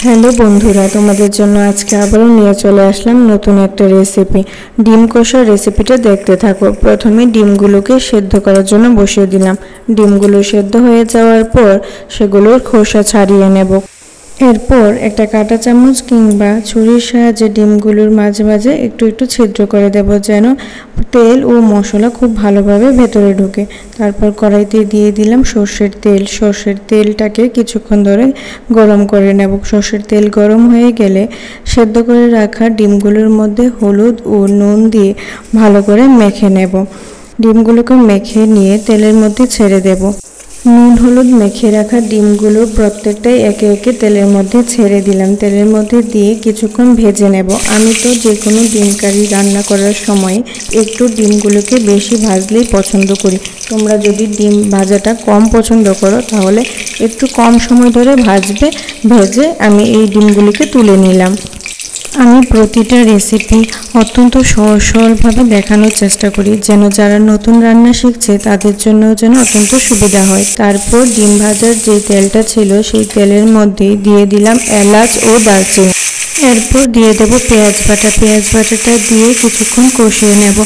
Hello বন্ধুরা, তোমাদের জন্য আজকে আবারও নিয়ে চলে আসলাম নতুন একটা রেসিপি। ডিম কষার রেসিপিটা দেখতে থাকো। প্রথমে ডিমগুলোকে সেদ্ধ করার জন্য বসিয়ে দিলাম। ডিমগুলো সেদ্ধ হয়ে যাওয়ার পর সেগুলোর খোসা ছাড়িয়ে নেব। এরপর একটা কাঁটা চামচ কিংবা ছুরির সাহায্যে ডিমগুলোর মাঝে মাঝে একটু একটু ছিদ্র করে দেব, যেন তেল ও মশলা খুব ভালোভাবে ভেতরে ঢোকে। তারপর কড়াইতে দিয়ে দিলাম সর্ষের তেল। সর্ষের তেলটাকে কিছুক্ষণ ধরে গরম করে নেব। সর্ষের তেল গরম হয়ে গেলে সেদ্ধ করে রাখা ডিমগুলোর মধ্যে হলুদ ও নুন দিয়ে ভালো করে মেখে নেব। ডিমগুলোকে মেখে নিয়ে তেলের মধ্যে ছেড়ে দেব। নুন হলুদ মেখে রাখা ডিমগুলো প্রত্যেকটাই একে একে তেলের মধ্যে ছেড়ে দিলাম। তেলের মধ্যে দিয়ে কিছুক্ষণ ভেজে নেব। আমি তো যে কোনো ডিম কারি রান্না করার সময় একটু ডিমগুলোকে বেশি ভাজলেই পছন্দ করি। তোমরা যদি ডিম ভাজাটা কম পছন্দ করো তাহলে একটু কম সময় ধরে ভেজে আমি এই ডিমগুলিকে তুলে নিলাম। আমি প্রতিটা রেসিপি অত্যন্ত সহজ সরলভাবে দেখানোর চেষ্টা করি, যেন যারা নতুন রান্না শিখছে তাদের জন্য যেন অত্যন্ত সুবিধা হয়। তারপর ডিম ভাজার যে তেলটা ছিল সেই তেলের মধ্যে দিয়ে দিলাম এলাচ ও দারচিনি। এরপর দিয়ে দেব পেঁয়াজ বাটা। পেঁয়াজ বাটাটা দিয়ে কিছুক্ষণ কষিয়ে নেব।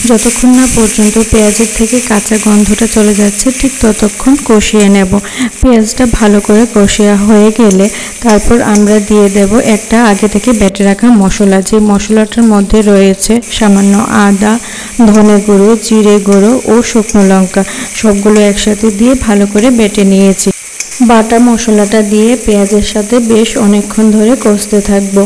যতক্ষণ না পর্যন্ত পেঁয়াজের থেকে কাঁচা গন্ধটা চলে যাচ্ছে ঠিক ততক্ষণ কষিয়ে নেব। পেঁয়াজটা ভালো করে কষিয়ে হয়ে গেলে তারপর আমরা দিয়ে দেব একটা আগে থেকে বেটে রাখা মশলা। যে মশলাটার মধ্যে রয়েছে সামান্য আদা, ধনে গুঁড়ো, জিরে গুঁড়ো ও শুকনো লঙ্কা। সবগুলো একসাথে দিয়ে ভালো করে বেটে নিয়েছি। বাটা মশলাটা দিয়ে পেঁয়াজের সাথে বেশ অনেকক্ষণ ধরে কষতে থাকবো।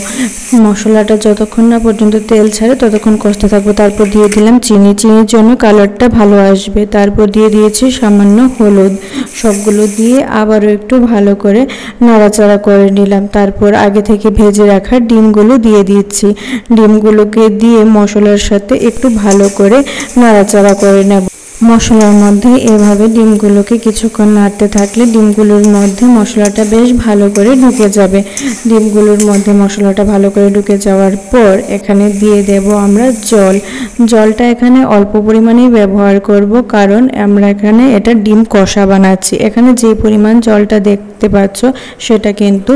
মশলাটা যতক্ষণ না পর্যন্ত তেল ছাড়ে ততক্ষণ কষতে থাকবো। তারপর দিয়ে দিলাম চিনি। চিনির জন্য কালারটা ভালো আসবে। তারপর দিয়ে দিয়েছি সামান্য হলুদ। সবগুলো দিয়ে আবারও একটু ভালো করে নাড়াচাড়া করে নিলাম। তারপর আগে থেকে ভেজে রাখা ডিমগুলো দিয়ে দিচ্ছি। ডিমগুলোকে দিয়ে মশলার সাথে একটু ভালো করে নাড়াচাড়া করে নেব। মশলার মধ্যে এভাবে ডিমগুলোকে কিছুক্ষণ নাড়তে থাকলে ডিমগুলোর মধ্যে মশলাটা বেশ ভালো করে ঢুকে যাবে। ডিমগুলোর মধ্যে মশলাটা ভালো করে ঢুকে যাওয়ার পর এখানে দিয়ে দেব আমরা জল। জলটা এখানে অল্প পরিমাণেই ব্যবহার করব, কারণ আমরা এখানে এটা ডিম কষা বানাচ্ছি। এখানে যে পরিমাণ জলটা দেখতে পাচ্ছ সেটা কিন্তু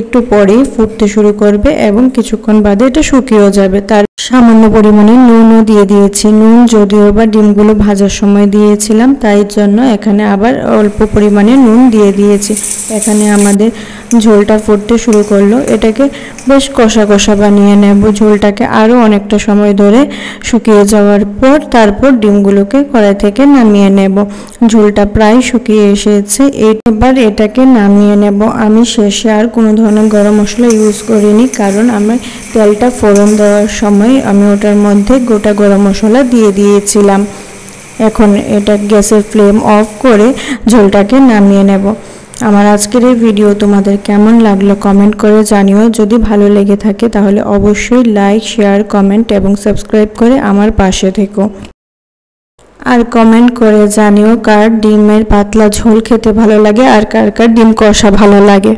একটু পরেই ফুটতে শুরু করবে এবং কিছুক্ষণ বাদে এটা শুকিয়েও যাবে। তার সামান্য পরিমাণে নুনও দিয়ে দিয়েছি। নুন যদিও বা ডিমগুলো ভাজার সময় দিয়েছিলাম, তাই জন্য এখানে আবার অল্প পরিমাণে নুন দিয়ে দিয়েছি। এখানে আমাদের ঝোলটা ফুটতে শুরু করলো। এটাকে বেশ কষা কষা বানিয়ে নেব। ঝোলটাকে আরও অনেকটা সময় ধরে শুকিয়ে যাওয়ার পর তারপর ডিমগুলোকে কড়াই থেকে নামিয়ে নেব। ঝোলটা প্রায় শুকিয়ে এসেছে। এবার এটাকে নামিয়ে নেব। আমি শেষে আর কোনো ধরনের গরম মশলা ইউজ করিনি, কারণ আমার তেলটা ফোড়ন দেওয়ার সময় আমি ওটার মধ্যে গোটা গরম মশলা দিয়ে দিয়েছিলাম। এখন এটা গ্যাসের ফ্লেম অফ করে ঝোলটাকে নামিয়ে নেব। আমার আজকের এই ভিডিও তোমাদের কেমন লাগলো কমেন্ট করে জানিও। যদি ভালো লেগে থাকে তাহলে অবশ্যই লাইক, শেয়ার, কমেন্ট এবং সাবস্ক্রাইব করে আমার পাশে থেকো। আর কমেন্ট করে জানিও কার ডিমের পাতলা ঝোল খেতে ভালো লাগে আর কার কার ডিম কষা ভালো লাগে।